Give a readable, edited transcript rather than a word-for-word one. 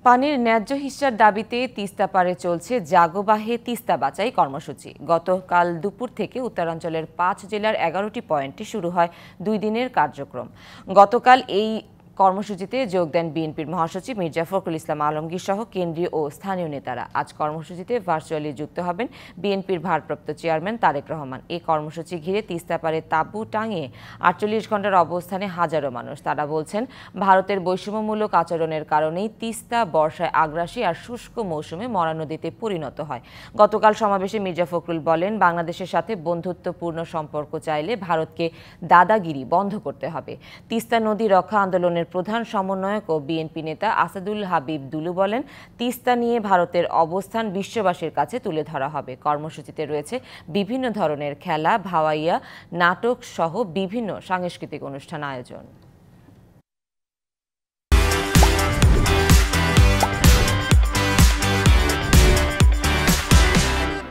পানির ন্যায্য হিস্যার দাবিতে তিস্তা পারে চলছে জাগোবাহে তিস্তা বাঁচাই কর্মসূচি। গতকাল দুপুর থেকে উত্তরাঞ্চলের ৫ জেলার ১১টি পয়েন্টে শুরু হয় ২ দিনের কার্যক্রম। গতকাল এই কর্মসূচিতে যোগ দেন বিএনপির মহাসচিব মির্জা ফখরুল ইসলাম আলমগীর সহ কেন্দ্রীয় ও স্থানীয় নেতারা। আজ কর্মসূচিতে ভার্চুয়ালি যুক্ত হবেন বিএনপির ভারপ্রাপ্ত চেয়ারম্যান তারেক রহমান। এই কর্মসূচি ঘিরে তিস্তা পারে তাঁবু টাঙিয়ে ৪৮ ঘণ্টার অবস্থানে হাজারো মানুষ। তারা বলছেন, ভারতের বৈষম্যমূলক আচরণের কারণেই তিস্তা বর্ষায় আগ্রাসী আর শুষ্ক মৌসুমে মরা নদীতে পরিণত হয়। গতকাল সমাবেশে মির্জা ফখরুল বলেন, বাংলাদেশের সাথে বন্ধুত্বপূর্ণ সম্পর্ক চাইলে ভারতকে দাদাগিরি বন্ধ করতে হবে। তিস্তা নদী রক্ষা আন্দোলনের প্রধান সমন্বয়ক ও বিএনপি নেতা আসাদুল হাবিব দুলু বলেন, তিস্তা নিয়ে ভারতের অবস্থান বিশ্ববাসীর কাছে তুলে ধরা হবে। কর্মসূচিতে রয়েছে বিভিন্ন ধরনের খেলা, ভাওয়াইয়া, নাটক সহ বিভিন্ন সাংস্কৃতিক অনুষ্ঠান আয়োজন।